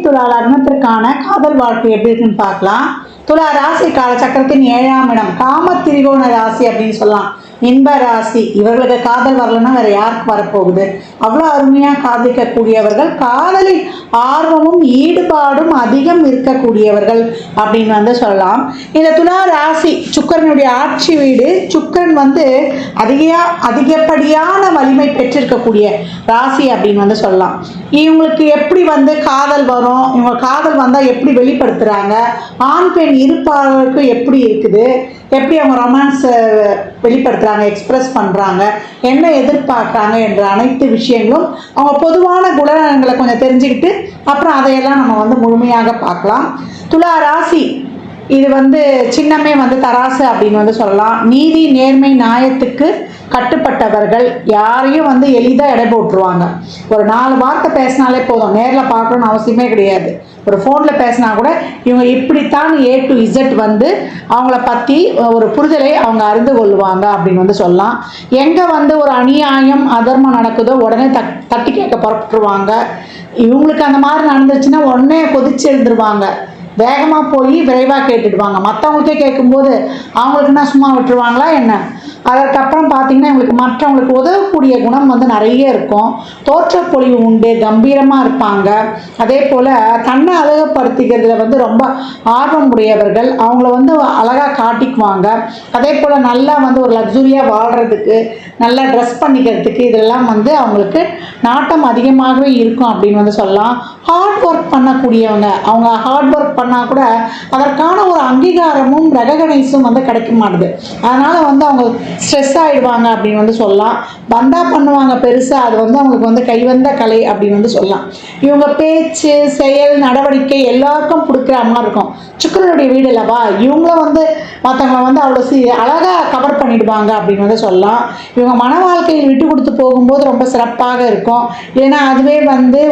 துலா லக்னத்திற்கான காதல் வாழ்க்கை எப்படி இருக்குன்னு பார்க்கலாம். துலா ராசி காலச்சக்கரத்தின் 7ஆம் இடம் காம திரிகோண ராசி அப்படின்னு சொல்லலாம். இன்ப ராசி. இவர்களுக்கு காதல் வரலன்னா வேற யாருக்கு வரப்போகுது? அவ்வளோ அருமையாக காதலிக்கக்கூடியவர்கள், காதலில் ஆர்வமும் ஈடுபாடும் அதிகம் இருக்கக்கூடியவர்கள் அப்படின்னு சொல்லலாம். இந்த துலா ராசி சுக்கிரனுடைய ஆட்சி வீடு. சுக்கிரன் அதிகப்படியான வலிமை பெற்றிருக்கக்கூடிய ராசி அப்படின்னு சொல்லலாம். இவங்களுக்கு எப்படி காதல் வரும், இவங்க காதல் வந்தால் எப்படி வெளிப்படுத்துகிறாங்க, ஆண் பெண் இருப்பாளருக்கு எப்படி இருக்குது, எப்படி அவங்க ரொமான்ஸை வெளிப்படுத்துகிறாங்க, எக்ஸ்பிரஸ் பண்ணுறாங்க, என்ன எதிர்பார்க்குறாங்க என்ற அனைத்து விஷயங்களும் அவங்க பொதுவான குணங்களை கொஞ்சம் தெரிஞ்சுக்கிட்டு அப்புறம் அதையெல்லாம் நம்ம முழுமையாக பார்க்கலாம். துலா ராசி இது சின்னமே தராசு அப்படின்னு சொல்லலாம். நீதி நேர்மை நியாயத்துக்கு கட்டுப்பட்டவர்கள், யாரையும் எளிதாக எடை போட்டுருவாங்க. ஒரு 4 வார்த்தை பேசினாலே போதும், நேரில் பார்க்கணும்னு அவசியமே கிடையாது. ஒரு ஃபோனில் பேசினா கூட இவங்க இப்படித்தான் A to Z அவங்கள பற்றி ஒரு புரிதலை அவங்க அறிந்து கொள்வாங்க அப்படின்னு சொல்லலாம். எங்கே ஒரு அநியாயம் அதர்மம் நடக்குதோ உடனே தட்டி கேட்க புறப்பட்டுருவாங்க. இவங்களுக்கு அந்த மாதிரி நடந்துச்சுன்னா உடனே கொதிச்சு எழுந்துருவாங்க. வேகமாக போய் விரைவாக கேட்டுடுவாங்க. மற்றவங்களுக்கே கேட்கும்போது அவங்களுக்குன்னா சும்மா விட்டுருவாங்களா என்ன? அதற்கப்புறம் பார்த்தீங்கன்னா இவங்களுக்கு மற்றவங்களுக்கு உதவக்கூடிய குணம் நிறைய இருக்கும். தோற்றப்பொழிவு உண்டு, கம்பீரமாக இருப்பாங்க. அதே போல் தன்னை அழகுப்படுத்திக்கிறதுல ரொம்ப ஆர்வம் உடையவர்கள். அவங்கள அழகாக காட்டிக்குவாங்க. அதே போல் நல்லா ஒரு லக்ஸுரியாக வாழ்கிறதுக்கு, நல்லா ட்ரெஸ் பண்ணிக்கிறதுக்கு இதெல்லாம் அவங்களுக்கு நாட்டம் அதிகமாகவே இருக்கும் அப்படின்னு சொல்லலாம். ஹார்ட் ஒர்க் பண்ணக்கூடியவங்க, அவங்க ஹார்ட் ஒர்க் பண்ணால் கூட அதற்கான ஒரு அங்கீகாரமும் ரெகனைஸும் கிடைக்க மாட்டுது. அதனால் அவங்க ஸ்ட்ரெஸ் ஆகிடுவாங்க அப்படின்னு சொல்லலாம். பந்தா பண்ணுவாங்க பெருசாக, அது அவங்களுக்கு கைவந்த கலை அப்படின்னு சொல்லலாம். இவங்க பேச்சு செயல் நடவடிக்கை எல்லாருக்கும் கொடுக்குற மாதிரி இருக்கும். சுக்கிரனுடைய வீடு இல்லவா, இவங்களும் மற்றவங்களை அவ்வளோ அழகாக கவர் பண்ணிடுவாங்க அப்படின்னு சொல்லலாம். இவங்க மன வாழ்க்கையில் விட்டு கொடுத்து போகும்போது ரொம்ப சிறப்பாக இருக்கும். ஏன்னா அதுவே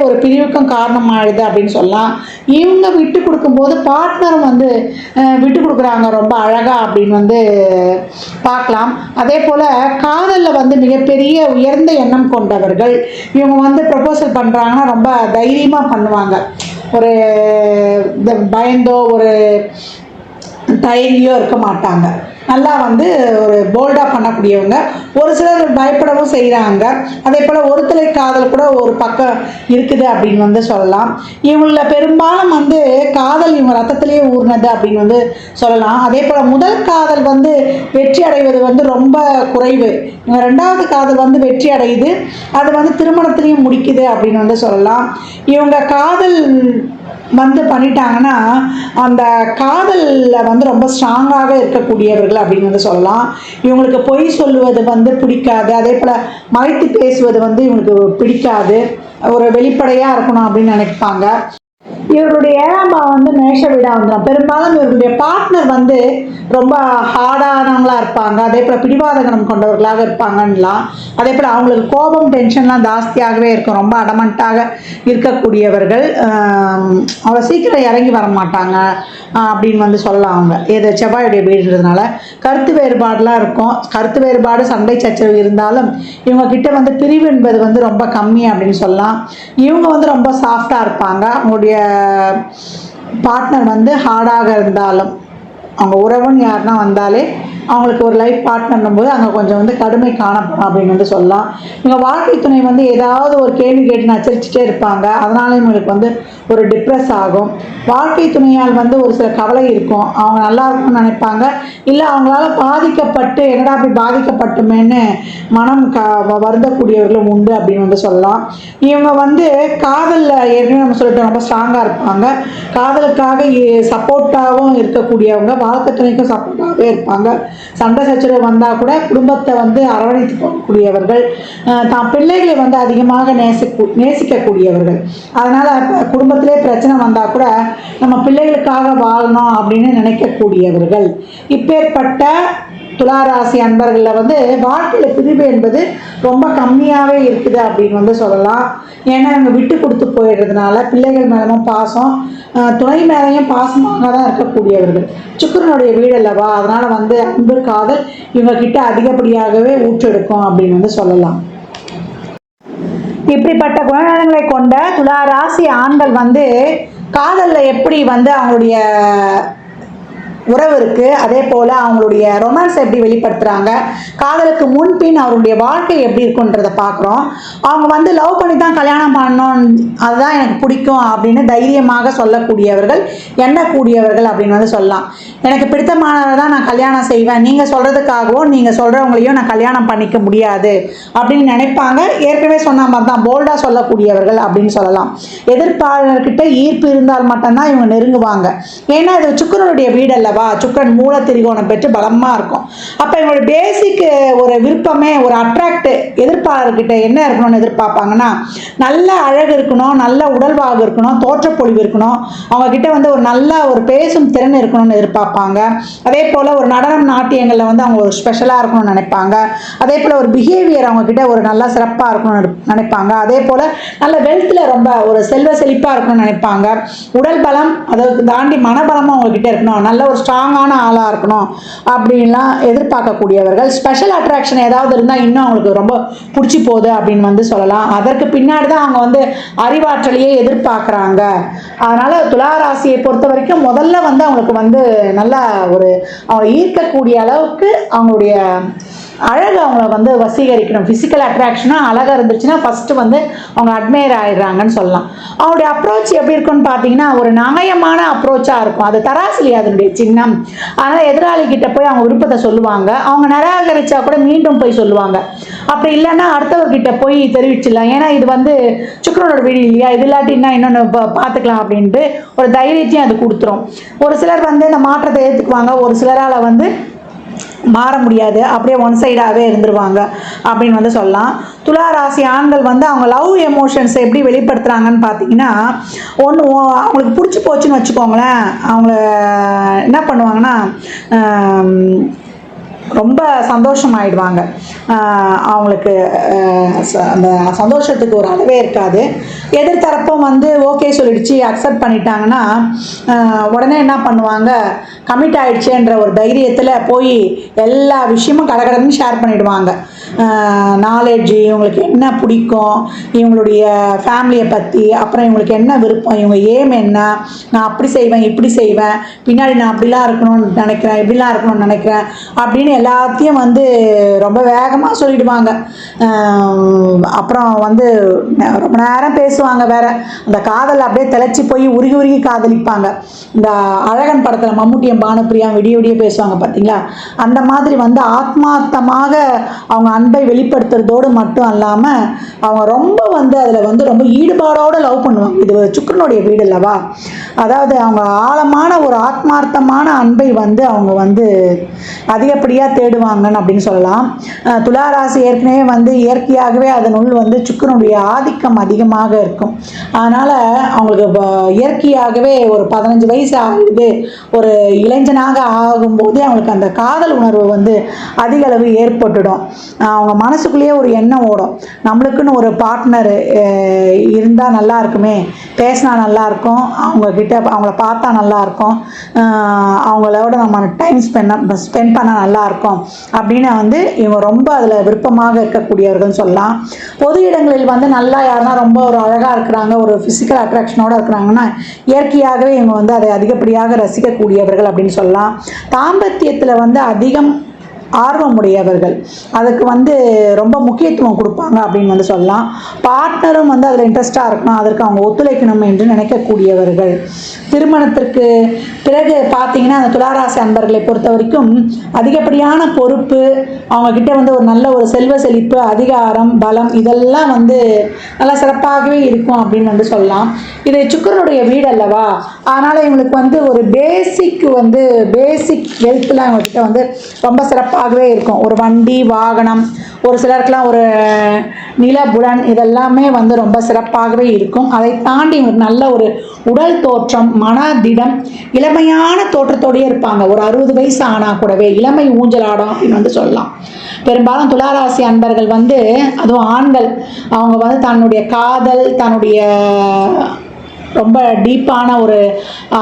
ஒரு பிரிவுக்கும் காரணமாகிடுது அப்படின்னு சொல்லலாம். இவங்க விட்டு கொடுக்கும்போது பார்ட்னரும் விட்டு கொடுக்குறாங்க ரொம்ப அழகாக அப்படின்னு பார்க்கலாம். அதே போல் காதலில் மிகப்பெரிய உயர்ந்த எண்ணம் கொண்டவர்கள். இவங்க ப்ரப்போசல் பண்ணுறாங்கன்னா ரொம்ப தைரியமாக பண்ணுவாங்க. ஒரு பயந்தோ ஒரு தயங்கியோ இருக்க மாட்டாங்க. நல்லா ஒரு போல்டாக பண்ணக்கூடியவங்க. ஒரு சிலர் பயப்படவும் செய்கிறாங்க. அதே போல் ஒருத்தலை காதல் கூட ஒரு பக்கம் இருக்குது அப்படின்னு சொல்லலாம். இவங்கள பெரும்பாலும் காதல் இவங்க ரத்தத்திலேயே ஊர்னது அப்படின்னு சொல்லலாம். அதே போல் முதல் காதல் வெற்றி அடைவது ரொம்ப குறைவு. இவங்க 2வது காதல் வெற்றி அடையுது, அது திருமணத்திலையும் முடிக்குது அப்படின்னு சொல்லலாம். இவங்க காதல் பண்ணிட்டாங்கன்னா அந்த காதலில் ரொம்ப ஸ்ட்ராங்காக இருக்கக்கூடியவர்கள் அப்படின்னு சொல்லலாம். இவங்களுக்கு பொய் சொல்லுவது பிடிக்காது. அதே போல் மறைத்து பேசுவது இவங்களுக்கு பிடிக்காது. ஒரு வெளிப்படையாக இருக்கணும் அப்படின்னு நினைப்பாங்க. இவருடைய 7ஆம் பாவம் மேஷ வீடாக வந்துடும். பெரும்பாலும் இவருடைய பார்ட்னர் ரொம்ப ஹார்டானவங்களாக இருப்பாங்க. அதே போல் பிடிவாத குணம் கொண்டவர்களாக இருப்பாங்கலாம். அதே போல் அவங்களுக்கு கோபம் டென்ஷன்லாம் ஜாஸ்தியாகவே இருக்கும். ரொம்ப அடமண்ட்டாக இருக்கக்கூடியவர்கள். அவ்வளோ சீக்கிரம் இறங்கி வர மாட்டாங்க அப்படின்னு சொல்லலாம். அவங்க இது செவ்வாயுடைய வீடுன்றதுனால கருத்து வேறுபாடெலாம் இருக்கும். கருத்து வேறுபாடு சண்டை சச்சரவு இருந்தாலும் இவங்க கிட்ட பிரிவு என்பது ரொம்ப கம்மி அப்படின்னு சொல்லலாம். இவங்க ரொம்ப சாஃப்டாக இருப்பாங்க. அவங்களுடைய பார்ட்னர் ஹார்டாக இருந்தாலும் அவங்க உறவுன்னு யாருன்னா வந்தாலே அவங்களுக்கு ஒரு லைஃப் பார்ட்னர்னும் போது அங்கே கொஞ்சம் கடுமை காணப்படும் அப்படின்னு சொல்லலாம். இவங்க வாழ்க்கை துணை ஏதாவது ஒரு கேள்வி கேட்டு நச்சரிச்சுட்டே இருப்பாங்க. அதனால இவங்களுக்கு ஒரு டிப்ரெஸ் ஆகும். வாழ்க்கை துணையால் ஒரு சில கவலை இருக்கும். அவங்க நல்லா இருக்கும்னு நினைப்பாங்க. இல்லை அவங்களால பாதிக்கப்பட்டு என்னடா அப்படி பாதிக்கப்பட்டுமேன்னு மனம் வருந்தக்கூடியவர்களும் உண்டு அப்படின்னு சொல்லலாம். இவங்க காதலில் ஏற்கனவே நம்ம சொல்லிட்டு ரொம்ப ஸ்ட்ராங்காக இருப்பாங்க. காதலுக்காக சப்போர்ட்டாகவும் இருக்கக்கூடியவங்க, வாழ்க்கை துணைக்கும் சப்போர்ட்டாகவே இருப்பாங்க. சண்டை சச்சரவு வந்தால் கூட குடும்பத்தை அரவணைத்து போகக்கூடியவர்கள். தான் பிள்ளைகளை அதிகமாக நேசிக்கக்கூடியவர்கள். அதனால் குடும்பத்திலே பிரச்சனை வந்தால் கூட நம்ம பிள்ளைகளுக்காக வாழணும் அப்படின்னு நினைக்கக்கூடியவர்கள். இப்பேற்பட்ட துளாராசி அன்பர்களில் வாழ்க்கையில் பிரிவு என்பது ரொம்ப கம்மியாகவே இருக்குது அப்படின்னு சொல்லலாம். ஏன்னா இவங்க விட்டு கொடுத்து போயிடுறதுனால பிள்ளைகள் மேலும் பாசம், துணை மேலேயும் பாசமாக தான் இருக்கக்கூடியவர்கள். சுக்கிரனுடைய வீடு அல்லவா, அதனால் அன்பு காதல் இவங்க கிட்ட அதிகப்படியாகவே ஊற்றெடுக்கும் அப்படின்னு சொல்லலாம். இப்படிப்பட்ட குணநலங்களை கொண்ட துலா ராசி ஆண்கள் காதலில் எப்படி வந்து அவங்களுடைய உறவு இருக்குது, அதே போல் அவங்களுடைய ரொமான்ஸ் எப்படி வெளிப்படுத்துகிறாங்க, காதலுக்கு முன்பின் அவருடைய வாழ்க்கை எப்படி இருக்குன்றதை பார்க்குறோம். அவங்க வந்து லவ் பண்ணி தான் கல்யாணம் பண்ணணும், அதுதான் எனக்கு பிடிக்கும் அப்படின்னு தைரியமாக சொல்லக்கூடியவர்கள், எண்ணக்கூடியவர்கள் அப்படின்னு வந்து சொல்லலாம். எனக்கு பிடித்தமானதை தான் நான் கல்யாணம் செய்வேன், நீங்கள் சொல்கிறதுக்காகவும் நீங்கள் சொல்கிறவங்களையும் நான் கல்யாணம் பண்ணிக்க முடியாது அப்படின்னு நினைப்பாங்க. ஏற்கனவே சொன்ன மாதிரி தான் போல்டாக சொல்லக்கூடியவர்கள் அப்படின்னு சொல்லலாம். எதிர்ப்பாளர்கிட்ட ஈர்ப்பு இருந்தால் மட்டும்தான் இவங்க நெருங்குவாங்க. ஏன்னா இது சுக்கிரனுடைய வீடு அல்ல, சுக்கிரன் மூல திரிகோணம் பெற்று பலமா இருக்கும். அப்ப இவங்களோட பேசிக் ஒரு விருப்பமே, ஒரு அட்ராக்ட் எதிர்ப்பாளர்கிட்ட என்ன இருக்கணும்னு எதிர்பார்ப்பாங்கன்னா, நல்ல அழகு இருக்கணும், நல்ல உடல்வாகு இருக்கணும், தோற்றப்பொழிவு இருக்கணும், அவங்க கிட்ட வந்து ஒரு நல்ல ஒரு பேசும் திறன் இருக்கணும்னு எதிர்பார்ப்பாங்க. அதே போல ஒரு நடனம் நாட்டியங்கள்ல வந்து அவங்க ஒரு ஸ்பெஷலா இருக்கணும்னு நினைப்பாங்க. அதே போல ஒரு பிஹேவியர் அவங்க கிட்ட ஒரு நல்ல சிறப்பா இருக்கணும்னு நினைப்பாங்க. அதே போல நல்ல வெல்த்ல ரொம்ப ஒரு செல்வ செழிப்பா இருக்கணும்னு நினைப்பாங்க. உடல் பலம் அதை தாண்டி மனபலமும் அவங்க கிட்ட இருக்கணும், நல்ல ஒரு ஸ்ட்ராங்கான ஆளாக இருக்கணும் அப்படின்லாம் எதிர்பார்க்கக்கூடியவர்கள். ஸ்பெஷல் அட்ராக்ஷன் ஏதாவது இருந்தால் இன்னும் அவங்களுக்கு ரொம்ப பிடிச்சி போகுது அப்படின்னு வந்து சொல்லலாம். அதற்கு பின்னாடி தான் அவங்க வந்து அறிவாற்றலையே எதிர்பார்க்குறாங்க. அதனால் துளாராசியை பொறுத்த வரைக்கும் முதல்ல வந்து அவங்களுக்கு வந்து நல்லா ஒரு அவங்களை ஈர்க்கக்கூடிய அளவுக்கு அவங்களுடைய அழகு அவங்கள வந்து வசீகரிக்கணும். ஃபிசிக்கல் அட்ராக்ஷனாக அழகாக இருந்துச்சுன்னா ஃபஸ்ட்டு வந்து அவங்க அட்மையர் ஆகிடுறாங்கன்னு சொல்லலாம். அவங்களுடைய அப்ரோச் எப்படி இருக்குன்னு பார்த்தீங்கன்னா, ஒரு நியாயமான அப்ரோச்சாக இருக்கும். அது தராசிலி அதனுடைய சின்னம். அதனால் எதிராளிகிட்ட போய் அவங்க விருப்பத்தை சொல்லுவாங்க. அவங்க நிராகரிச்சா கூட மீண்டும் போய் சொல்லுவாங்க. அப்படி இல்லைன்னா அடுத்தவர்கிட்ட போய் தெரிவிச்சிடலாம். ஏன்னா இது வந்து சுக்கிரனோட வீடு இல்லையா, இது இல்லாட்டின்னா இன்னொன்று பார்த்துக்கலாம் அப்படின்ட்டு ஒரு தைரியத்தையும் அது கொடுத்துரும். ஒரு சிலர் வந்து இந்த மாற்றத்தை ஏற்றுக்குவாங்க, ஒரு சிலரால் வந்து மாற முடியாது, அப்படியே ஒன் சைடாகவே இருந்துருவாங்க அப்படின்னு வந்து சொல்லலாம். துளாராசி ஆண்கள் வந்து அவங்க லவ் எமோஷன்ஸை எப்படி வெளிப்படுத்துகிறாங்கன்னு பார்த்தீங்கன்னா, ஒன்று அவங்களுக்கு பிடிச்சி போச்சுன்னு வச்சுக்கோங்களேன், அவங்க என்ன பண்ணுவாங்கன்னா ரொம்ப சந்தோஷமாயிடுவாங்க. அவங்களுக்கு அந்த சந்தோஷத்துக்கு ஒரு அளவே இருக்காது. எதிர்த்தரப்பும் வந்து ஓகே சொல்லிடுச்சு, அக்செப்ட் பண்ணிட்டாங்கன்னா உடனே என்ன பண்ணுவாங்க, கமிட் ஆயிடுச்சுன்ற ஒரு தைரியத்தில் போய் எல்லா விஷயமும் கடகடன்னு ஷேர் பண்ணிடுவாங்க. நாலேஜ், இவங்களுக்கு என்ன பிடிக்கும், இவங்களுடைய ஃபேமிலியை பற்றி, அப்புறம் இவங்களுக்கு என்ன விருப்பம், இவங்க ஏம் என்ன, நான் அப்படி செய்வேன் இப்படி செய்வேன், பின்னாடி நான் அப்படிலாம் இருக்கணும்னு நினைக்கிறேன், இப்படிலாம் இருக்கணும்னு நினைக்கிறேன் அப்படின்னு எல்லாத்தையும் வந்து ரொம்ப வேகமாக சொல்லிடுவாங்க. அப்புறம் வந்து ரொம்ப நேரம் பேசுவாங்க. வேற அந்த காதல் அப்படியே திளைச்சி போய் உருகி உருகி காதலிப்பாங்க. இந்த அழகன் படத்தில் மம்முட்டியும் பானுப்பிரியா விடிய விடிய பேசுவாங்க பார்த்தீங்களா, அந்த மாதிரி வந்து ஆத்மார்த்தமாக அவங்க அன்பை வெளிப்படுத்துறதோடு மட்டும் இல்லாமல் அவங்க ரொம்ப வந்து அதில் வந்து ரொம்ப ஈடுபாடோடு லவ் பண்ணுவாங்க. இது சுக்கிரனுடைய வீடு அல்லவா, அதாவது அவங்க ஆழமான ஒரு ஆத்மார்த்தமான அன்பை வந்து அவங்க வந்து அதிகப்படியாக தேடுவாங்கன்னு அப்படின்னு சொல்லலாம். துளாராசி ஏற்கனவே வந்து இயற்கையாகவே அதனுள் வந்து சுக்கிரனுடைய ஆதிக்கம் அதிகமாக இருக்கும். அதனால் அவங்களுக்கு இயற்கையாகவே ஒரு 15 வயசு ஆகுது, ஒரு இளைஞனாக ஆகும்போதே அவங்களுக்கு அந்த காதல் உணர்வு வந்து அதிக அளவு ஏற்பட்டுடும். அவங்க மனசுக்குள்ளேயே ஒரு எண்ணம் ஓடும், நம்மளுக்குன்னு ஒரு பார்ட்னர் இருந்தால் நல்லா இருக்குமே, பேசினா நல்லாயிருக்கும், அவங்கக்கிட்ட அவங்கள பார்த்தா நல்லாயிருக்கும், அவங்களோட நம்ம டைம் ஸ்பெண்ட் பண்ணால் நல்லாயிருக்கும் அப்படின்னு வந்து இவங்க ரொம்ப அதில் விருப்பமாக இருக்கக்கூடியவர்கள் சொல்லலாம். பொது இடங்களில் வந்து நல்லா யாருன்னா ரொம்ப ஒரு அழகாக இருக்கிறாங்க, ஒரு ஃபிசிக்கல் அட்ராக்ஷனோடு இருக்கிறாங்கன்னா இயற்கையாகவே இவங்க வந்து அதை அதிகப்படியாக ரசிக்கக்கூடியவர்கள் அப்படின்னு சொல்லலாம். தாம்பத்தியத்தில் வந்து அதிகம் ஆர்வமுடையவர்கள், அதுக்கு வந்து ரொம்ப முக்கியத்துவம் கொடுப்பாங்க அப்படின்னு வந்து சொல்லலாம். பார்ட்னரும் வந்து அதில் இன்ட்ரெஸ்டாக இருக்கணும், அதற்கு அவங்க ஒத்துழைக்கணும் என்று நினைக்கக்கூடியவர்கள். திருமணத்திற்கு பிறகு பார்த்தீங்கன்னா அந்த துளாராசி அன்பர்களை பொறுத்த வரைக்கும் அதிகப்படியான பொறுப்பு, அவங்கக்கிட்ட வந்து ஒரு நல்ல ஒரு செல்வ செழிப்பு, அதிகாரம், பலம் இதெல்லாம் வந்து நல்லா சிறப்பாகவே இருக்கும் அப்படின்னு வந்து சொல்லலாம். இது சுக்கிரனுடைய வீடு அல்லவா, அதனால் இவங்களுக்கு வந்து ஒரு பேசிக் வெல்த்லாம் இவங்ககிட்ட வந்து ரொம்ப சிறப்பாகவே இருக்கும். ஒரு வண்டி வாகனம், ஒரு சிலருக்குலாம் ஒரு நிலபுலன், இதெல்லாமே வந்து ரொம்ப சிறப்பாகவே இருக்கும். அதை தாண்டி இவங்களுக்கு நல்ல ஒரு உடல் தோற்றம், மனதிடம், இளமையான தோற்றத்தோடயே இருப்பாங்க. ஒரு 60 வயசு ஆனால் கூடவே இளமை ஊஞ்சலாடும் அப்படின்னு வந்து சொல்லலாம். பெரும்பாலும் துளாராசி அன்பர்கள் வந்து, அதுவும் ஆண்கள், அவங்க வந்து தன்னுடைய காதல், தன்னுடைய ரொம்ப டீப்பான ஒரு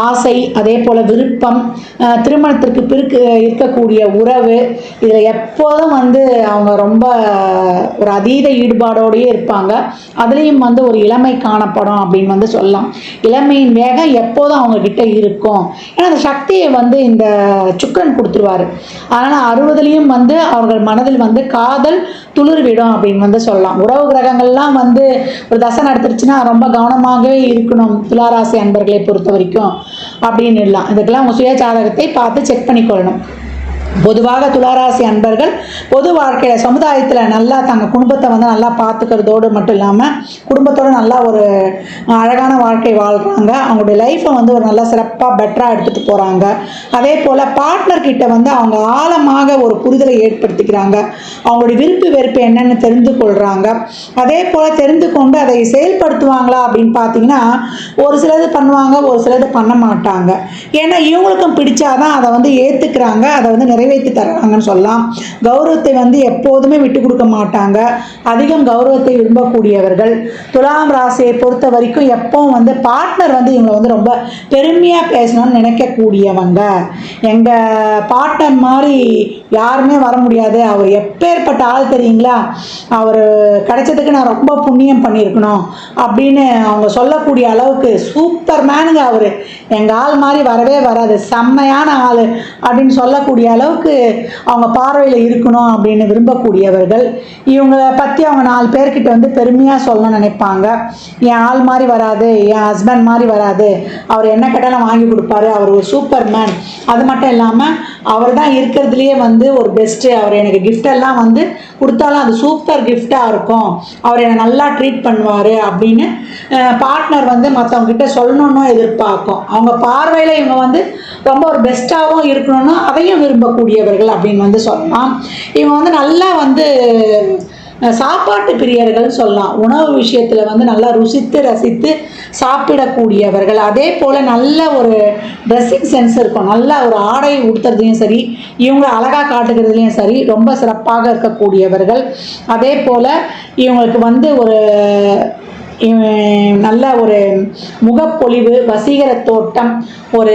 ஆசை, அதே போல் விருப்பம், திருமணத்திற்கு பிறகு இருக்கக்கூடிய உறவு, இதில் எப்போதும் வந்து அவங்க ரொம்ப ஒரு அதீத ஈடுபாடோடையே இருப்பாங்க. அதுலேயும் வந்து ஒரு இளமை காணப்படும் அப்படின்னு வந்து சொல்லலாம். இளமையின் வேகம் எப்போதும் அவங்க கிட்ட இருக்கும். ஏன்னா அந்த சக்தியை வந்து இந்த சுக்கிரன் கொடுத்துருவாரு. அதனால் 60லையும் வந்து அவர்கள் மனதில் வந்து காதல் துளிர்விடும் அப்படின்னு வந்து சொல்லலாம். உறவு கிரகங்கள்லாம் வந்து ஒரு தசை நடத்துருச்சுன்னா ரொம்ப கவனமாகவே இருக்கணும் துளாராசி அன்பர்களை பொறுத்த வரைக்கும் அப்படின்னு இல்லை. இதுக்கெல்லாம் உங்கள் சுய ஜாதகத்தை பார்த்து செக் பண்ணிக்கொள்ளணும். பொதுவாக துளாராசி அன்பர்கள் பொது வாழ்க்கையில் சமுதாயத்தில் நல்லா தங்கள் குடும்பத்தை வந்து நல்லா பார்த்துக்கிறதோடு மட்டும் இல்லாமல் குடும்பத்தோடு நல்லா ஒரு அழகான வாழ்க்கை வாழ்கிறாங்க. அவங்களுடைய லைஃப்பை வந்து ஒரு நல்லா சிறப்பாக பெட்டராக எடுத்துகிட்டு போகிறாங்க. அதே போல் பார்ட்னர்கிட்ட வந்து அவங்க ஆழமாக ஒரு புரிதலை ஏற்படுத்திக்கிறாங்க. அவங்களுடைய விருப்பு வெறுப்பு என்னென்னு தெரிந்து கொள்கிறாங்க. அதே போல் தெரிந்து கொண்டு அதை செயல்படுத்துவாங்களா அப்படின்னு பார்த்தீங்கன்னா ஒரு சிலது பண்ணுவாங்க, ஒரு சிலது பண்ண மாட்டாங்க. ஏன்னா இவங்களுக்கும் பிடிச்சாதான் அதை வந்து ஏற்றுக்கிறாங்க, அதை வந்து நிறைவேற்றி தர்றாங்கன்னு சொல்லலாம். கௌரவத்தை வந்து எப்போதுமே விட்டு கொடுக்க மாட்டாங்க. அதிகம் கௌரவத்தை விரும்பக்கூடியவர்கள். துலாம் ராசியை பொறுத்த வரைக்கும் எப்பவும் வந்து பார்ட்னர் வந்து இவங்களை வந்து ரொம்ப பெருமையாக பேசணும்னு நினைக்கக்கூடியவங்க. எங்கள் பார்ட்னர் மாதிரி யாருமே வர முடியாது, அவர் எப்பேற்பட்ட ஆள் தெரியுங்களா, அவர் கிடைச்சதுக்கு நான் ரொம்ப புண்ணியம் பண்ணியிருக்கணும் அப்படின்னு அவங்க சொல்லக்கூடிய அளவுக்கு சூப்பர் மேனுங்க அவர், எங்கள் ஆள் மாதிரி வரவே வராது, செம்மையான ஆள் அப்படின்னு சொல்லக்கூடிய அளவுக்கு அவங்க பார்வையில் இருக்கணும் அப்படின்னு விரும்பக்கூடியவர்கள். இவங்களை பற்றி அவங்க 4 பேர்கிட்ட வந்து பெருமையாக சொல்லணும்னு நினைப்பாங்க. என் ஆள் மாதிரி வராது, என் ஹஸ்பண்ட் மாதிரி வராது, அவர் என்ன கேட்டாலும் வாங்கி கொடுப்பாரு, அவர் ஒரு சூப்பர் மேன். அது மட்டும் இல்லாமல் அவர் தான் இருக்கிறதுலையே வந்து ஒரு பெஸ்ட்டு, அவர் எனக்கு கிஃப்டெல்லாம் வந்து கொடுத்தாலும் அது சூப்பர் கிஃப்டாக இருக்கும், அவர் என்னை நல்லா ட்ரீட் பண்ணுவார் அப்படின்னு பார்ட்னர் வந்து மற்றவங்ககிட்ட சொல்லணுன்னு எதிர்பார்க்கும். அவங்க பார்வையில் இவங்க வந்து ரொம்ப ஒரு பெஸ்ட்டாகவும் இருக்கணும்னு அதையும் விரும்பக்கூடியவர்கள் அப்படின்னு வந்து சொல்லலாம். இவங்க வந்து நல்லா வந்து சாப்பாட்டு பிரியர்கள் சொல்லலாம். உணவு விஷயத்தில் வந்து நல்லா ருசித்து ரசித்து சாப்பிடக்கூடியவர்கள். அதே போல் நல்ல ஒரு ட்ரெஸ்ஸிங் சென்ஸ் இருக்கும். நல்ல ஒரு ஆடை உடுத்துறதுலையும் சரி, இவங்க அழகாக காட்டுக்கிறதுலையும் சரி ரொம்ப சிறப்பாக இருக்கக்கூடியவர்கள். அதே போல் இவங்களுக்கு வந்து ஒரு நல்ல ஒரு முகப்பொலிவு, வசீகர தோட்டம், ஒரு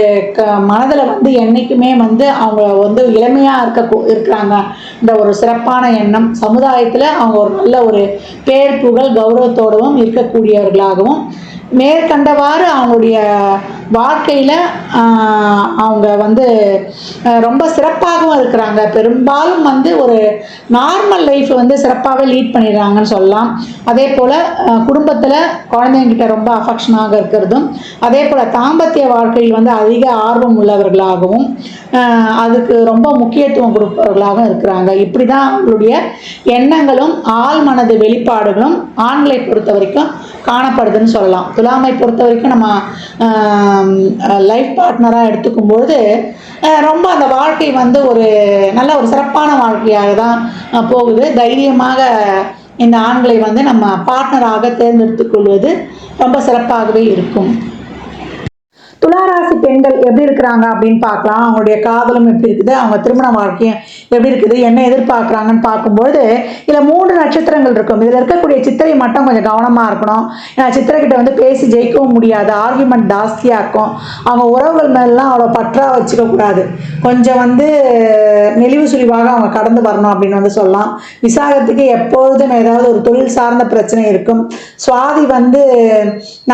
மனதில் வந்து என்றைக்குமே வந்து அவங்க வந்து இளமையாக இருக்கிறாங்க இந்த ஒரு சிறப்பான எண்ணம். சமுதாயத்தில் அவங்க ஒரு நல்ல ஒரு பேர் புகழ் கௌரவத்தோடவும் இருக்கக்கூடியவர்களாகவும் மேற்கண்டவாறு அவங்களுடைய வாழ்க்கையில் அவங்க வந்து ரொம்ப சிறப்பாகவும் இருக்கிறாங்க. பெரும்பாலும் வந்து ஒரு நார்மல் லைஃப் வந்து சிறப்பாகவே லீட் பண்ணிடுறாங்கன்னு சொல்லலாம். அதே போல் குடும்பத்தில் குழந்தைங்கிட்ட ரொம்ப அஃபெக்ஷனாக இருக்கிறதும், அதே போல் தாம்பத்திய வாழ்க்கையில் வந்து அதிக ஆர்வம் உள்ளவர்களாகவும் அதுக்கு ரொம்ப முக்கியத்துவம் கொடுப்பவர்களாகவும் இருக்கிறாங்க. இப்படி தான் அவங்களுடைய எண்ணங்களும் ஆள் மனது வெளிப்பாடுகளும் ஆண்களை பொறுத்த வரைக்கும் காணப்படுதுன்னு சொல்லலாம். துலாமை பொறுத்த வரைக்கும் நம்ம லைஃப் பார்ட்னராக எடுத்துக்கும்பொழுது ரொம்ப அந்த வாழ்க்கை வந்து ஒரு நல்ல ஒரு சிறப்பான வாழ்க்கையாக தான் போகுது. தைரியமாக இந்த ஆண்களை வந்து நம்ம பார்ட்னராக தேர்ந்தெடுத்து கொள்வது ரொம்ப சிறப்பாகவே இருக்கும். துளாராசி பெண்கள் எப்படி இருக்கிறாங்க அப்படின்னு பார்க்கலாம். அவங்களுடைய காதலும் எப்படி இருக்குது, அவங்க திருமண வாழ்க்கையும் எப்படி இருக்குது, என்ன எதிர்பார்க்குறாங்கன்னு பார்க்கும்போது இதில் 3 நட்சத்திரங்கள் இருக்கும். இதில் இருக்கக்கூடிய சித்திரை மட்டும் கொஞ்சம் கவனமாக இருக்கணும். ஏன்னா சித்திரைக்கிட்ட வந்து பேசி ஜெயிக்கவும் முடியாது, ஆர்கியூமெண்ட் ஜாஸ்தியாக இருக்கும். அவங்க உறவுகள் மேலாம் அவ்வளோ பற்றாக வச்சுக்கக்கூடாது, கொஞ்சம் வந்து நெளிவு சுழிவாக அவங்க கடந்து வரணும் அப்படின்னு வந்து சொல்லலாம். விசாகத்துக்கு எப்பொழுதும் ஏதாவது ஒரு தொழில் சார்ந்த பிரச்சனை இருக்கும். சுவாதி வந்து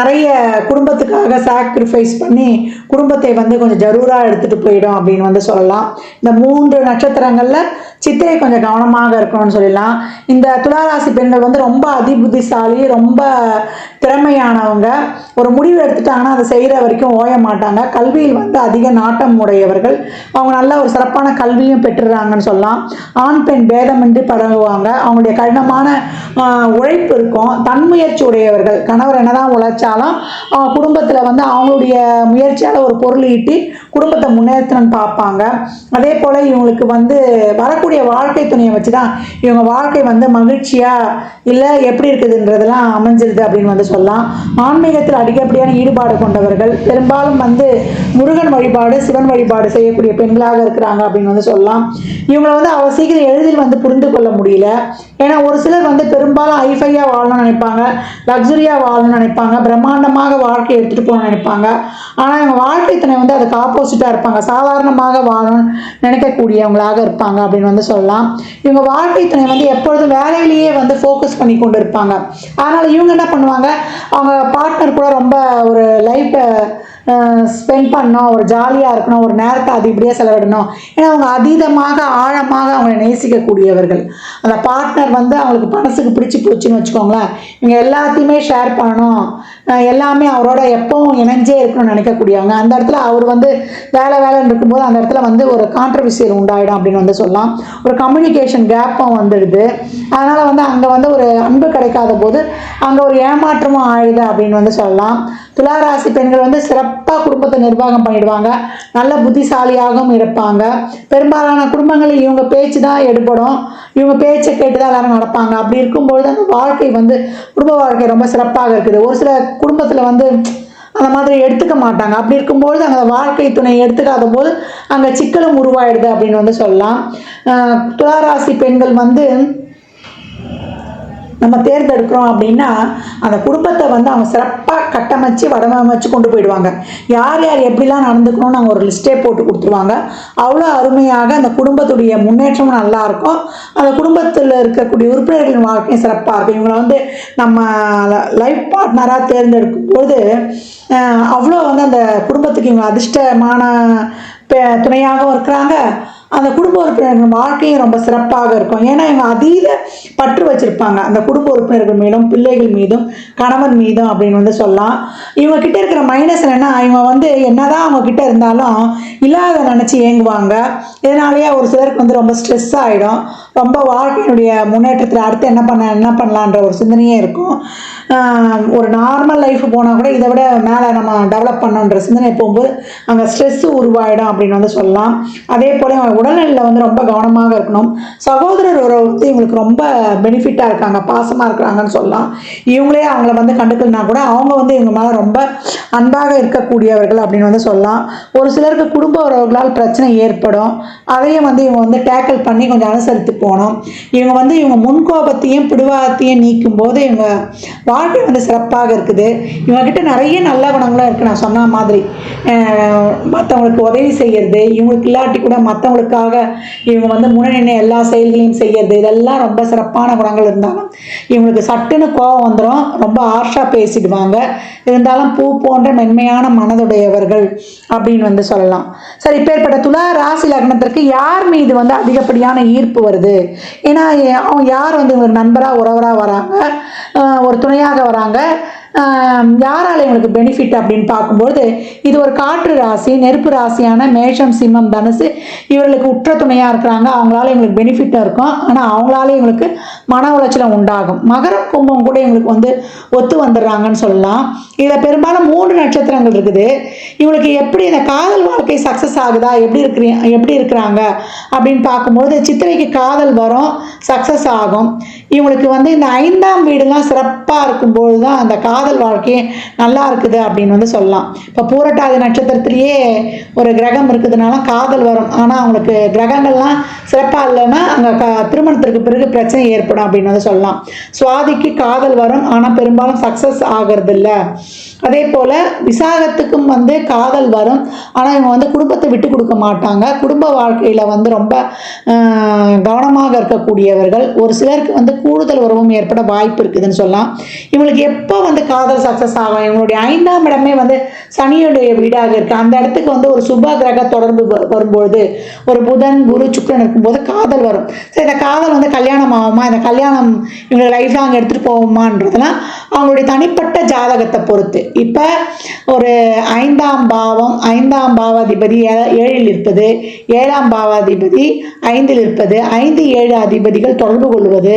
நிறைய குடும்பத்துக்காக சாக்ரிஃபைஸ் பண்ணி குடும்பத்தை வந்து கொஞ்சம் ஜரூராக எடுத்துகிட்டு போயிடும் அப்படின்னு வந்து சொல்லலாம். இந்த 3 நட்சத்திரங்களில் சித்திரை கொஞ்சம் கவனமாக இருக்கணும்னு சொல்லலாம். இந்த துளாராசி பெண்கள் வந்து ரொம்ப அதிபுத்திசாலி, ரொம்ப திறமையானவங்க. ஒரு முடிவு எடுத்துட்டாங்கன்னா அதை செய்கிற வரைக்கும் ஓய மாட்டாங்க. கல்வியில் வந்து அதிக நாட்டம் உடையவர்கள். அவங்க நல்ல ஒரு சிறப்பான கல்வியும் பெற்றுறாங்கன்னு சொல்லலாம். ஆண் பெண் பேதமின்றி பழகுவாங்க. அவங்களுடைய கடினமான உழைப்பு இருக்கும். தன்முயற்சி உடையவர்கள். கணவர் என்னதான் உழைச்சாலும் அவங்க குடும்பத்தில் வந்து அவங்களுடைய முயற்சியால் ஒரு பொருள் ஈட்டி குடும்பத்தை முன்னேற்றணும்னு பார்ப்பாங்க. அதே போல் இவங்களுக்கு வந்து வரக்கூடிய வரக்கூடிய வாழ்க்கை துணையை வச்சு தான் இவங்க வாழ்க்கை வந்து மகிழ்ச்சியாக இல்லை எப்படி இருக்குதுன்றதெல்லாம் அமைஞ்சிருது அப்படின்னு வந்து சொல்லலாம். ஆன்மீகத்தில் அதிகப்படியான ஈடுபாடு கொண்டவர்கள், பெரும்பாலும் வந்து முருகன் வழிபாடு சிவன் வழிபாடு செய்யக்கூடிய பெண்களாக இருக்கிறாங்க அப்படின்னு வந்து சொல்லலாம். இவங்களை வந்து அவ்வளோ சீக்கிரம் எளிதில் வந்து புரிந்து கொள்ள முடியல. ஏன்னா ஒரு சிலர் வந்து பெரும்பாலும் ஹைஃபையாக வாழணும்னு நினைப்பாங்க, லக்ஸுரியாக வாழணும்னு நினைப்பாங்க, பிரம்மாண்டமாக வாழ்க்கை எடுத்துகிட்டு போகணும்னு நினைப்பாங்க. ஆனால் இவங்க வாழ்க்கை துணை வந்து அதுக்கு ஆப்போசிட்டாக இருப்பாங்க, சாதாரணமாக வாழணும்னு நினைக்கக்கூடியவங்களாக இருப்பாங்க அப்படின்னு வந்து சொல்லலாம். இவங்க வாழ்க்கை துணை வந்து எப்பொழுதும் வேலையிலேயே வந்து ஃபோக்கஸ் பண்ணி கொண்டு இருப்பாங்க. அதனால் இவங்க என்ன பண்ணுவாங்க, அவங்க பார்ட்னர் கூட ரொம்ப ஒரு லைஃப்பை ஸ்பெண்ட் பண்ணணும், ஒரு ஜாலியாக இருக்கணும், ஒரு நேரத்தை அதிகப்படியாக செலவிடணும். ஏன்னா அவங்க அதீதமாக ஆழமாக அவங்களை நேசிக்கக்கூடியவர்கள். அந்த பார்ட்னர் வந்து அவங்களுக்கு மனசுக்கு பிடிச்சி போச்சுன்னு வச்சுக்கோங்களேன், இவங்க எல்லாத்தையுமே ஷேர் பண்ணணும், எல்லாமே அவரோட எப்பவும் இணைஞ்சே இருக்கணும்னு நினைக்கக்கூடியவங்க. அந்த இடத்துல அவர் வந்து வேலைன்னு இருக்கும்போது அந்த இடத்துல வந்து ஒரு கான்ட்ரவர்சியல் உண்டாயிடும் அப்படின்னு வந்து சொல்லலாம். ஒரு கம்யூனிகேஷன் கேப்பும் வந்துடுது. அதனால் வந்து அங்கே வந்து ஒரு அன்பு கிடைக்காத போது அங்கே ஒரு ஏமாற்றமும் ஆயிடுது அப்படின்னு வந்து சொல்லலாம். துளாராசி பெண்கள் வந்து சிறப்பாக குடும்பத்தை நிர்வாகம் பண்ணிடுவாங்க, நல்ல புத்திசாலியாகவும் இருப்பாங்க. பெரும்பாலான குடும்பங்களில் இவங்க பேச்சு தான் எடுபடும், இவங்க பேச்சை கேட்டு தான் எல்லாரும் நடப்பாங்க. அப்படி இருக்கும்பொழுது அந்த வாழ்க்கை வந்து குடும்ப வாழ்க்கை ரொம்ப சிறப்பாக இருக்குது. ஒரு சில குடும்பத்தில் வந்து அந்த மாதிரி எடுத்துக்க மாட்டாங்க. அப்படி இருக்கும்பொழுது அந்த வாழ்க்கை துணை எடுத்துக்காத போது அங்கே சிக்கலும் உருவாயிடுது அப்படின்னு வந்து சொல்லலாம். துளாராசி பெண்கள் வந்து நம்ம தேர்ந்தெடுக்கிறோம் அப்படின்னா அந்த குடும்பத்தை வந்து அவங்க சிறப்பாக கட்டமைச்சு வடிவமைச்சு கொண்டு போயிடுவாங்க. யார் யார் எப்படிலாம் நடந்துக்கணும்னு அவங்க ஒரு லிஸ்ட்டே போட்டு கொடுத்துருவாங்க. அவ்வளோ அருமையாக அந்த குடும்பத்துடைய முன்னேற்றமும் நல்லாயிருக்கும், அந்த குடும்பத்தில் இருக்கக்கூடிய உறுப்பினர்களின் வாழ்க்கையும் சிறப்பாக இருக்கும். இவங்களை வந்து நம்ம லைஃப் பார்ட்னராக தேர்ந்தெடுக்கும்போது அவ்வளோ வந்து அந்த குடும்பத்துக்கு இவங்க அதிர்ஷ்டமான துணையாகவும் இருக்கிறாங்க. அந்த குடும்ப உறுப்பினர்கள் வாழ்க்கையும் ரொம்ப சிறப்பாக இருக்கும். ஏன்னா இவங்க அதீத பற்று வச்சுருப்பாங்க அந்த குடும்ப உறுப்பினர்கள் மீதும், பிள்ளைகள் மீதும், கணவன் மீதும் அப்படின்னு வந்து சொல்லலாம். இவங்க கிட்ட இருக்கிற மைனஸ் என்னென்னா, இவங்க வந்து என்னதான் அவங்க கிட்ட இருந்தாலும் இல்லாத நினச்சி ஏங்குவாங்க. இதனாலேயே ஒரு சிலருக்கு வந்து ரொம்ப ஸ்ட்ரெஸ் ஆகிடும், ரொம்ப வாழ்க்கையினுடைய முன்னேற்றத்தில் அடுத்து என்ன பண்ணலான்ற ஒரு சிந்தனையே இருக்கும். ஒரு நார்மல் லைஃப் போனால் கூட இதை விட மேலே நம்ம டெவலப் பண்ணணுன்ற சிந்தனை போகும்போது அங்கே ஸ்ட்ரெஸ்ஸு உருவாயிடும் அப்படின்னு வந்து சொல்லலாம். அதே போல் உடல்நிலையில் வந்து ரொம்ப கவனமாக இருக்கணும். சகோதரர் உறவு வந்து இவங்களுக்கு ரொம்ப பெனிஃபிட்டாக இருக்காங்க, பாசமாக இருக்கிறாங்கன்னு சொல்லலாம். இவங்களே அவங்கள வந்து கண்டுக்கலனா கூட அவங்க வந்து இவங்க மேலே ரொம்ப அன்பாக இருக்கக்கூடியவர்கள் அப்படின்னு வந்து சொல்லலாம். ஒரு சிலருக்கு குடும்ப உறவுகளால் பிரச்சனை ஏற்படும், அதையும் வந்து இவங்க வந்து டேக்கிள் பண்ணி கொஞ்சம் அனுசரித்து போகணும். இவங்க வந்து இவங்க முன்கோபத்தையும் பிடிவாதத்தையும் நீக்கும் போது இவங்க வாழ்க்கை வந்து சிறப்பாக இருக்குது. இவங்ககிட்ட நிறைய நல்ல குணங்களும் இருக்குது. நான் சொன்ன மாதிரி மற்றவங்களுக்கு உதவி செய்கிறது, இவங்களுக்கு இல்லாட்டி கூட மற்றவங்களுக்காக இவங்க வந்து முன்னணி எல்லா செயல்களையும் செய்கிறது, இதெல்லாம் ரொம்ப சிறப்பான குணங்கள் இருந்தாலும் இவங்களுக்கு சட்டுன்னு கோபம் வந்துடும், ரொம்ப ஆர்ஷாக பேசிடுவாங்க. இருந்தாலும் பூ போன்ற மென்மையான மனதுடையவர்கள் அப்படின்னு வந்து சொல்லலாம். சரி, இப்பேற்பட்ட துலா ராசி லக்னத்திற்கு யார் மீது வந்து அதிகப்படியான ஈர்ப்பு வருது? ஏன்னா அவங்க யார் வந்து இவங்களுக்கு நண்பராக உறவராக வராங்க, ஒரு துணையாக வராங்க, யாரால் இவங்களுக்கு பெனிஃபிட் அப்படின்னு பார்க்கும்போது இது ஒரு காற்று ராசி, நெருப்பு ராசியான மேஷம், சிம்மம், தனுசு இவர்களுக்கு உற்ற துணையாக இருக்கிறாங்க. அவங்களால இவங்களுக்கு பெனிஃபிட்டாக இருக்கும், ஆனால் அவங்களால இவங்களுக்கு மன உளைச்சலம் உண்டாகும். மகரம், கும்பம் கூட இவங்களுக்கு வந்து ஒத்து வந்துடுறாங்கன்னு சொல்லலாம். இதில் பெரும்பாலும் 3 நட்சத்திரங்கள் இருக்குது. இவங்களுக்கு எப்படி இந்த காதல் வாழ்க்கை சக்ஸஸ் ஆகுதா, எப்படி இருக்கிறாங்க அப்படின்னு பார்க்கும்போது சித்திரைக்கு காதல் வரும், சக்ஸஸ் ஆகும். இவங்களுக்கு வந்து இந்த 5ஆம் வீடுலாம் சிறப்பாக இருக்கும்போது தான் அந்த காதல் வாழ்க்கையே நல்லா இருக்குது அப்படின்னு வந்து சொல்லலாம். இப்போ பூரட்டாதி நட்சத்திரத்திலேயே ஒரு கிரகம் இருக்கிறதுனால காதல் வரும், ஆனால் அவங்களுக்கு கிரகங்கள்லாம் சிறப்பாக இல்லைன்னா அங்கே திருமணத்திற்கு பிறகு பிரச்சனை ஏற்படும் அப்படின்னு வந்து சொல்லலாம். சுவாதிக்கு காதல் வரும், ஆனால் பெரும்பாலும் சக்ஸஸ் ஆகிறது இல்லை. அதே போல் விசாகத்துக்கும் வந்து காதல் வரும், ஆனால் இவங்க வந்து குடும்பத்தை விட்டு கொடுக்க மாட்டாங்க. குடும்ப வாழ்க்கையில் வந்து ரொம்ப கவனமாக இருக்கக்கூடியவர்கள். ஒரு சிலருக்கு வந்து கூடுதல் உறவும் ஏற்பட வாய்ப்பு இருக்குதுன்னு சொல்லலாம். இவங்களுக்கு எப்போ வந்து காதல் சக்ஸஸ் ஆகும்? இவங்களுடைய 5ஆம் இடமே வந்து சனியுடைய வீடாக இருக்குது. அந்த இடத்துக்கு வந்து ஒரு சுப கிரக தொடர்பு வரும்பொழுது, ஒரு புதன், குரு, சுக்கிரன் இருக்கும்போது காதல் வரும். சரி, இந்த காதல் வந்து கல்யாணம் ஆகுமா, இந்த கல்யாணம் இவங்க லைஃப் லாங் எடுத்துகிட்டு போகுமான்றதுலாம் அவங்களுடைய தனிப்பட்ட ஜாதகத்தை பொறுத்து. இப்போ ஒரு 5ஆம் பாவம், 5ஆம் பாவாதிபதி 7இல் இருப்பது, 7ஆம் பாவாதிபதி 5இல் இருப்பது, 5, 7 அதிபதிகள் தொடர்பு கொள்வது,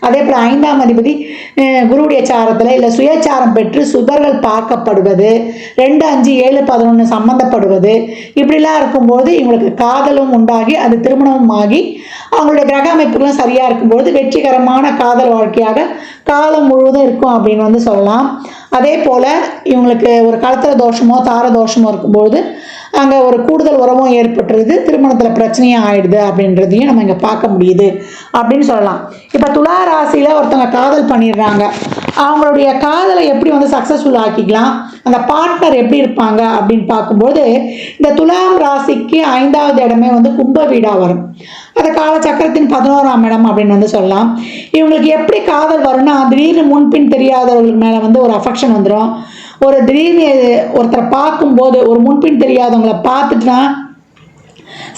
அதே போல் 5ஆம் அதிபதி குருவுடைய சாரத்தில் இல்லை சுயச்சாரம் தரம் பெற்று சுபர்கள் பார்க்கப்படுவது, 2, 5, 7, 11 சம்பந்தப்படுவது, இப்படிலாம் இருக்கும்போது இவங்களுக்கு காதலும் உண்டாகி அது திருமணமும் ஆகி அவங்களுடைய கிரக அமைப்புகளும் சரியாக இருக்கும்போது வெற்றிகரமான காதல் வாழ்க்கையாக காலம் முழுவதும் இருக்கும் அப்படின்னு வந்து சொல்லலாம். அதே போல் இவங்களுக்கு ஒரு கலத்திர தோஷமோ தார தோஷமோ இருக்கும்போது அங்கே ஒரு கூடுதல் உறவும் ஏற்பட்டுருது, திருமணத்தில் பிரச்சனையும் ஆயிடுது அப்படின்றதையும் நம்ம இங்கே பார்க்க முடியுது அப்படின்னு சொல்லலாம். இப்போ துலா ராசியில் ஒருத்தவங்க காதல் பண்ணிடுறாங்க, அவங்களுடைய காதலை எப்படி வந்து சக்ஸஸ்ஃபுல் ஆக்கிக்கலாம், அந்த பார்ட்னர் எப்படி இருப்பாங்க அப்படின்னு பார்க்கும்போது இந்த துலாம் ராசிக்கு 5வது இடமே வந்து கும்ப வீடாக வரும். அது காலச்சக்கரத்தின் 11ஆம் இடம் அப்படின்னு வந்து சொல்லலாம். இவங்களுக்கு எப்படி காதல் வரும்னா திடீர்னு முன்பின் தெரியாதவங்களுக்கு மேலே வந்து ஒரு அஃபெக்ஷன் வந்துடும். ஒரு திடீர்னு ஒருத்தரை பார்க்கும்போது ஒரு முன்பின் தெரியாதவங்களை பார்த்துட்டுனா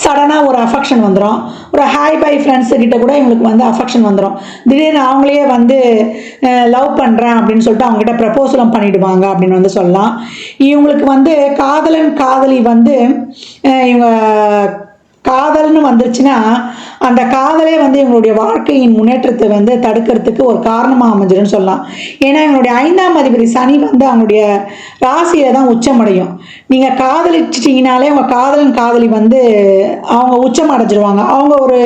சடனாக ஒரு அஃபெக்ஷன் வந்துடும். ஒரு ஹாய் பை ஃப்ரெண்ட்ஸுக்கிட்ட கூட இவங்களுக்கு வந்து அஃபெக்ஷன் வந்துடும். திடீர்னு அவங்களே வந்து லவ் பண்ணுறேன் அப்படின்னு சொல்லிட்டு அவங்ககிட்ட ப்ரப்போசலும் பண்ணிவிடுவாங்க அப்படின்னு வந்து சொல்லலாம். இவங்களுக்கு வந்து காதலன் காதலி வந்து இவங்க காதல்னு வந்துருச்சுன்னா அந்த காதலே வந்து இவங்களுடைய வாழ்க்கையின் முன்னேற்றத்தை வந்து தடுக்கிறதுக்கு ஒரு காரணமாக அமைஞ்சிருன்னு சொல்லலாம். ஏன்னா இவங்களுடைய 5ஆம் அதிபதி சனி வந்து அவங்களுடைய ராசியில் தான் உச்சமடையும். நீங்கள் காதலிச்சிட்டிங்கனாலே உங்கள் காதலன் காதலி வந்து அவங்க உச்சம் அடைஞ்சிருவாங்க, அவங்க ஒரு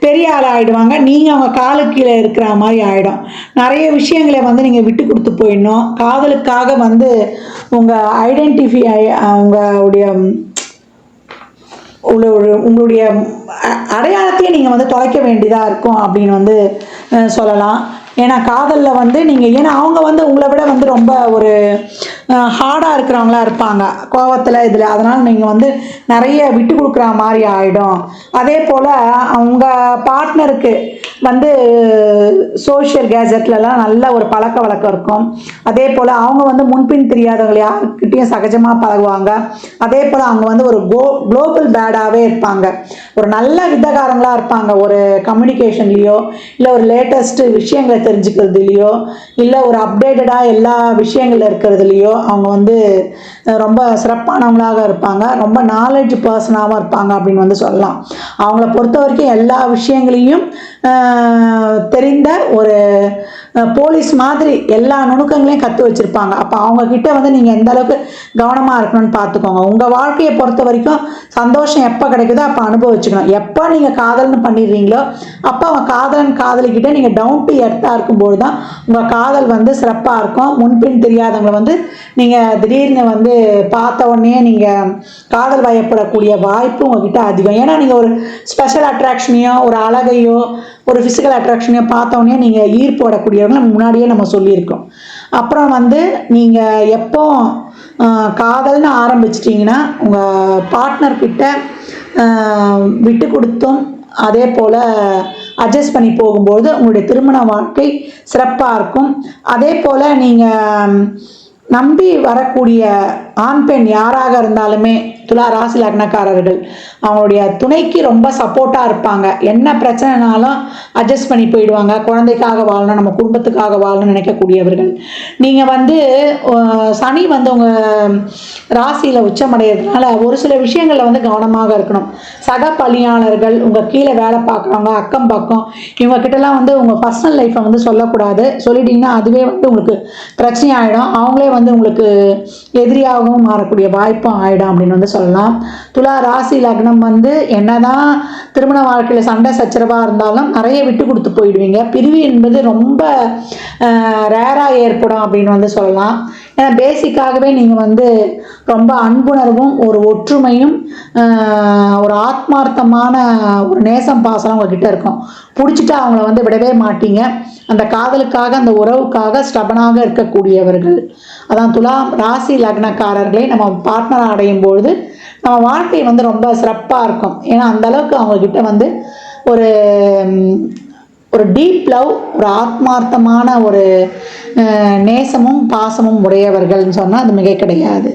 பெரிய ஆள் ஆகிடுவாங்க, நீங்கள் அவங்க காலுக்கு கீழே இருக்கிற மாதிரி ஆகிடும். நிறைய விஷயங்களை வந்து நீங்கள் விட்டு கொடுத்து போயிடணும். காதலுக்காக வந்து உங்கள் ஐடென்டிஃபை உங்களுடைய உங்களுடைய அடையாளத்தையே நீங்கள் வந்து தொலைக்க வேண்டியதாக இருக்கும் அப்படின்னு வந்து சொல்லலாம். ஏன்னா காதலில் வந்து நீங்கள் ஏன்னா அவங்க வந்து உங்களை விட வந்து ரொம்ப ஒரு ஹார்டாக இருக்கிறவங்களா இருப்பாங்க கோபத்தில் இதில், அதனால் நீங்கள் வந்து நிறைய விட்டு கொடுக்குற மாதிரி ஆகிடும். அதே போல் அவங்க பார்ட்னருக்கு வந்து சோஷியல் கேஜெட்லலாம் நல்ல ஒரு பழக்க வழக்கம் இருக்கும். அதே போல் அவங்க வந்து முன்பின் தெரியாதவங்க யாருக்கிட்டையும் சகஜமாக பழகுவாங்க. அதே போல் அவங்க வந்து ஒரு குளோபல் பேடாகவே இருப்பாங்க, ஒரு நல்ல வித்தகாரங்களாக இருப்பாங்க. ஒரு கம்யூனிகேஷன்லேயோ இல்லை ஒரு லேட்டஸ்ட்டு விஷயங்களை தெரிஞ்சுக்கிறதுலையோ இல்லை ஒரு அப்டேட்டடாக எல்லா விஷயங்கள் இருக்கிறதுலையோ அவங்க வந்து ரொம்ப சிறப்பானவங்களாக இருப்பாங்க, ரொம்ப நாலேஜ் பர்சனாகவும் இருப்பாங்க அப்படின்னு வந்து சொல்லலாம். அவங்கள பொறுத்த வரைக்கும் எல்லா விஷயங்களையும் தெரிந்த ஒரு போலீஸ் மாதிரி எல்லா நுணுக்கங்களையும் கற்று வச்சுருப்பாங்க. அப்போ அவங்கக்கிட்ட வந்து நீங்கள் எந்த அளவுக்கு கவனமாக இருக்கணும்னு பார்த்துக்கோங்க. உங்கள் வாழ்க்கையை பொறுத்த வரைக்கும் சந்தோஷம் எப்போ கிடைக்குதோ அப்போ அனுபவிச்சுக்கணும். எப்போ நீங்கள் காதல்னு பண்ணிடுறீங்களோ அப்போ அவங்க காதலன் காதலிக்கிட்ட நீங்கள் டவுன் டு எர்த்தாக இருக்கும்போது தான் உங்கள் காதல் வந்து சிறப்பாக இருக்கும். முன்பின் தெரியாதவங்களை வந்து நீங்கள் திடீர்னு வந்து பார்த்த உடனே நீங்கள் காதல் வயப்படக்கூடிய வாய்ப்பு உங்ககிட்ட அதிகம். ஏன்னா நீங்கள் ஒரு ஸ்பெஷல் அட்ராக்ஷனையோ ஒரு அழகையோ ஒரு ஃபிசிக்கல் அட்ராக்ஷனையோ பார்த்தோன்னே நீங்கள் ஈர்ப்பு வரக்கூடியவங்க முன்னாடியே நம்ம சொல்லியிருக்கோம். அப்புறம் வந்து நீங்கள் எப்போ காதல்னு ஆரம்பிச்சிட்டிங்கன்னா உங்கள் பார்ட்னர்கிட்ட விட்டு கொடுத்தும் அதே போல் அட்ஜஸ்ட் பண்ணி போகும்போது உங்களுடைய திருமண வாழ்க்கை சிறப்பாக இருக்கும். அதே போல் நீங்கள் நம்பி வரக்கூடிய ஆண் பெண் யாராக இருந்தாலுமே துலா ராசி லக்னக்காரர்கள் அவங்களுடைய துணைக்கு ரொம்ப சப்போர்ட்டாக இருப்பாங்க. என்ன பிரச்சனைனாலும் அட்ஜஸ்ட் பண்ணி போயிடுவாங்க. குழந்தைக்காக வாழணும், நம்ம குடும்பத்துக்காக வாழணும்னு நினைக்கக்கூடியவர்கள். நீங்கள் வந்து சனி வந்து உங்கள் ராசியில் உச்சமடைகிறதுனால ஒரு சில விஷயங்களில் வந்து கவனமாக இருக்கணும். சக பணியாளர்கள், உங்கள் கீழே வேலை பார்க்குறவங்க, அக்கம் பக்கம் இவங்கக்கிட்டலாம் வந்து உங்கள் பர்சனல் லைஃப்பை வந்து சொல்லக்கூடாது. சொல்லிட்டிங்கன்னா அதுவே வந்து உங்களுக்கு பிரச்சனை ஆகிடும். அவங்களே வந்து உங்களுக்கு எதிரியாகவும் மாறக்கூடிய வாய்ப்பும் ஆகிடும் அப்படின்னு வந்து சொல்லலாம். துலா ராசி லக்னம் வந்து என்னதான் திருமண வாழ்க்கையில் சண்டை சச்சரவாக இருந்தாலும் நிறைய விட்டு கொடுத்து போயிடுவீங்க. பிரிவு என்பது ரொம்ப ரேராக ஏற்படும் அப்படின்னு வந்து சொல்லலாம். ஏன்னா பேசிக்காகவே நீங்கள் வந்து ரொம்ப அன்புணர்வும் ஒரு ஒற்றுமையும் ஒரு ஆத்மார்த்தமான ஒரு நேசம் பாசனம் உங்ககிட்ட இருக்கும். பிடிச்சிட்டு அவங்கள வந்து விடவே மாட்டீங்க. அந்த காதலுக்காக அந்த உறவுக்காக ஸ்டபனாக இருக்கக்கூடியவர்கள் அதான் துலா ராசி லக்னக்காரர்களை நம்ம பார்ட்னர் அடையும் பொழுது நம்ம வாழ்க்கை வந்து ரொம்ப சிறப்பாக இருக்கும். ஏன்னா அந்த அளவுக்கு அவங்கக்கிட்ட வந்து ஒரு ஒரு டீப் லவ், ஒரு ஆத்மார்த்தமான ஒரு நேசமும் பாசமும் உடையவர்கள்னு சொன்னால் அது மிக கிடையாது.